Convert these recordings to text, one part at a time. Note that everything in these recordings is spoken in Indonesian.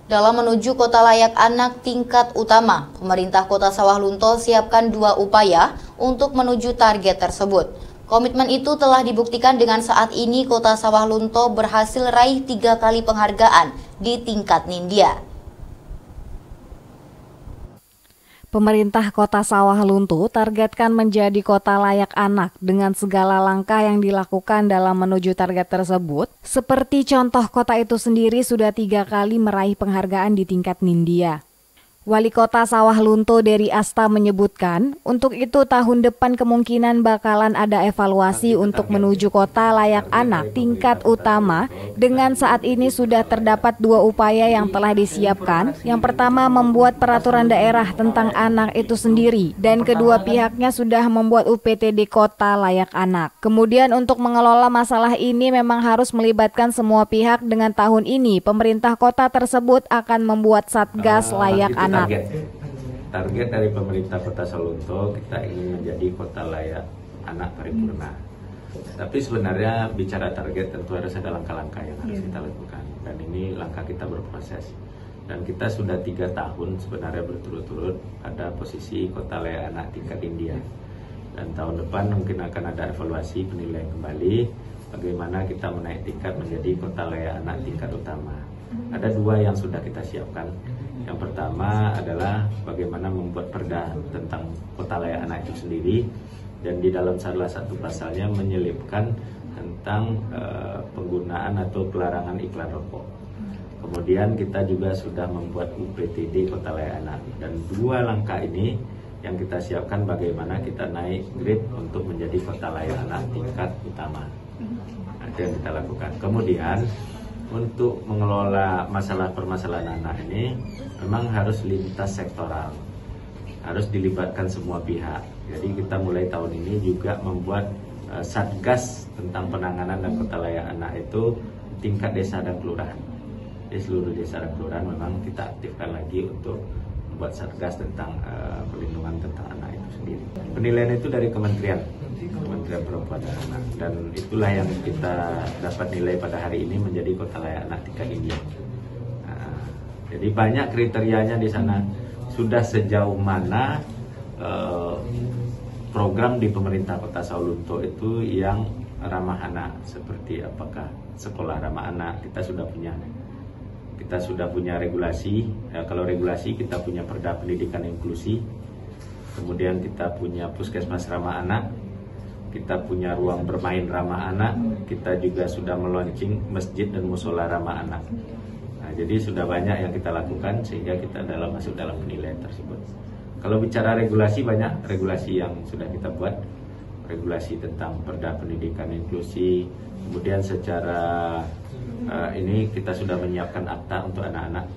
Dalam menuju kota layak anak tingkat utama, pemerintah Kota Sawah Lunto siapkan 2 upaya untuk menuju target tersebut. Komitmen itu telah dibuktikan dengan saat ini Kota Sawah Lunto berhasil raih 3 kali penghargaan di tingkat Nindya. Pemerintah Kota Sawah Lunto targetkan menjadi kota layak anak dengan segala langkah yang dilakukan dalam menuju target tersebut. Seperti contoh kota itu sendiri sudah 3 kali meraih penghargaan di tingkat Nindya. Wali Kota Sawah Lunto Dery Asta menyebutkan, untuk itu tahun depan kemungkinan bakalan ada evaluasi untuk menuju kota layak anak tingkat utama, dengan saat ini sudah terdapat 2 upaya yang telah disiapkan. Yang pertama membuat peraturan daerah tentang anak itu sendiri, dan kedua pihaknya sudah membuat UPTD kota layak anak. Kemudian untuk mengelola masalah ini memang harus melibatkan semua pihak. Dengan tahun ini pemerintah kota tersebut akan membuat Satgas layak anak. Target dari pemerintah Kota Sawah Lunto, kita ingin menjadi kota layak anak paripurna. Tapi sebenarnya bicara target tentu harus ada langkah-langkah yang harus kita lakukan. Dan ini langkah kita berproses. Dan kita sudah 3 tahun sebenarnya berturut-turut pada posisi kota layak anak tingkat Nindya. Dan tahun depan mungkin akan ada evaluasi penilaian kembali bagaimana kita menaik tingkat menjadi kota layak anak tingkat utama. Ada 2 yang sudah kita siapkan. Yang pertama adalah bagaimana membuat perda tentang kota layak anak itu sendiri, dan di dalam salah satu pasalnya menyelipkan tentang penggunaan atau pelarangan iklan rokok. Kemudian kita juga sudah membuat UPTD kota layak anak, dan 2 langkah ini yang kita siapkan bagaimana kita naik grade untuk menjadi kota layak anak tingkat utama. Itu yang kita lakukan. Kemudian untuk mengelola permasalahan anak ini memang harus lintas sektoral, harus dilibatkan semua pihak. Jadi kita mulai tahun ini juga membuat satgas tentang penanganan dan kota layak anak itu tingkat desa dan kelurahan. Di seluruh desa dan kelurahan memang kita aktifkan lagi untuk membuat satgas tentang perlindungan tentang anak itu sendiri. Penilaian itu dari Kementerian Perempuan dan Anak, dan itulah yang kita dapat nilai pada hari ini menjadi kota layak anak tingkat Nindya. Jadi banyak kriterianya di sana. Sudah sejauh mana program di pemerintah Kota Sawah Lunto itu yang ramah anak, seperti apakah sekolah ramah anak, kita sudah punya regulasi. Kalau regulasi kita punya perda pendidikan inklusi, kemudian kita punya puskesmas ramah anak, kita punya ruang bermain ramah anak, kita juga sudah meluncing masjid dan musola ramah anak. Nah, jadi sudah banyak yang kita lakukan sehingga kita masuk dalam penilaian tersebut. Kalau bicara regulasi, banyak regulasi yang sudah kita buat. Regulasi tentang perda pendidikan inklusi, kemudian secara ini kita sudah menyiapkan akta untuk anak-anak,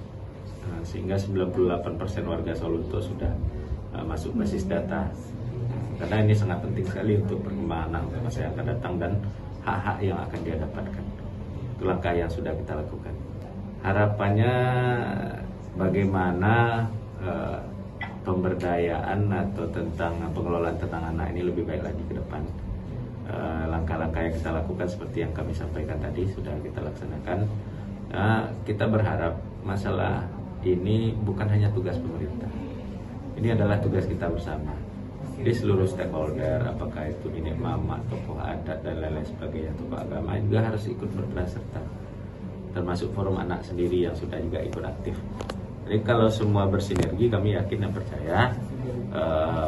sehingga 98% warga Sawah Lunto sudah masuk basis data. Karena ini sangat penting sekali untuk perkembangan anak masa yang akan datang dan hak-hak yang akan dia dapatkan. Itu langkah yang sudah kita lakukan. Harapannya bagaimana pemberdayaan atau tentang pengelolaan tentang anak ini lebih baik lagi ke depan. Langkah-langkah yang kita lakukan seperti yang kami sampaikan tadi sudah kita laksanakan. Kita berharap masalah ini bukan hanya tugas pemerintah. Ini adalah tugas kita bersama. Di seluruh stakeholder, apakah itu nenek mama, tokoh adat dan lain-lain sebagainya, tokoh agama juga harus ikut berperan serta. Termasuk forum anak sendiri yang sudah juga ikut aktif. Jadi kalau semua bersinergi, kami yakin dan percaya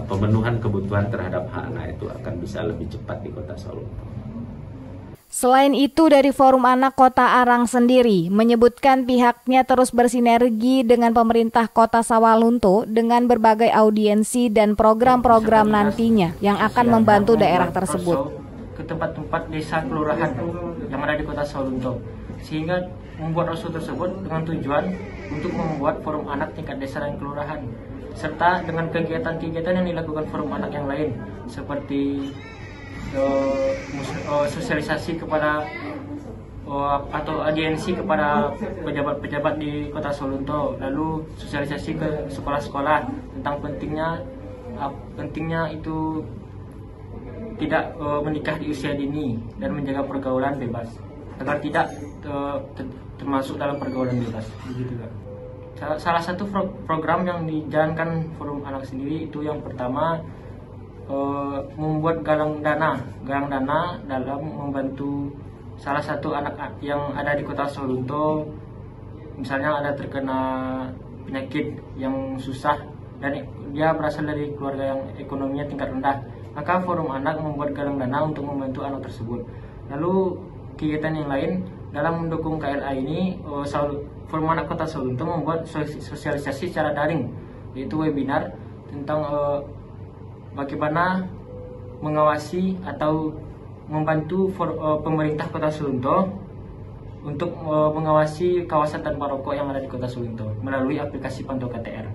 pemenuhan kebutuhan terhadap hak anak itu akan bisa lebih cepat di Kota Sawah Lunto. Selain itu, dari Forum Anak Kota Arang sendiri menyebutkan pihaknya terus bersinergi dengan pemerintah Kota Sawah Lunto dengan berbagai audiensi dan program-program nantinya yang akan membantu daerah tersebut. Ke tempat-tempat desa kelurahan yang ada di Kota Sawah Lunto, sehingga membuat roadshow tersebut dengan tujuan untuk membuat forum anak tingkat desa dan kelurahan, serta dengan kegiatan-kegiatan yang dilakukan forum anak yang lain seperti sosialisasi kepada atau audiensi kepada pejabat-pejabat di Kota Sawah Lunto, lalu sosialisasi ke sekolah-sekolah tentang pentingnya itu tidak menikah di usia dini dan menjaga pergaulan bebas agar tidak termasuk dalam pergaulan bebas. Begitu, Kak. Salah satu program yang dijalankan Forum Anak sendiri itu yang pertama membuat galang dana dalam membantu salah satu anak yang ada di Kota Sawalunto, misalnya ada terkena penyakit yang susah dan dia berasal dari keluarga yang ekonominya tingkat rendah, maka Forum Anak membuat galang dana untuk membantu anak tersebut. Lalu kegiatan yang lain dalam mendukung KLA ini, Forum Anak Kota Sawalunto membuat sosialisasi secara daring, yaitu webinar tentang bagaimana mengawasi atau membantu pemerintah Kota Sawalunto untuk mengawasi kawasan tanpa rokok yang ada di Kota Sawalunto melalui aplikasi Pantau KTR.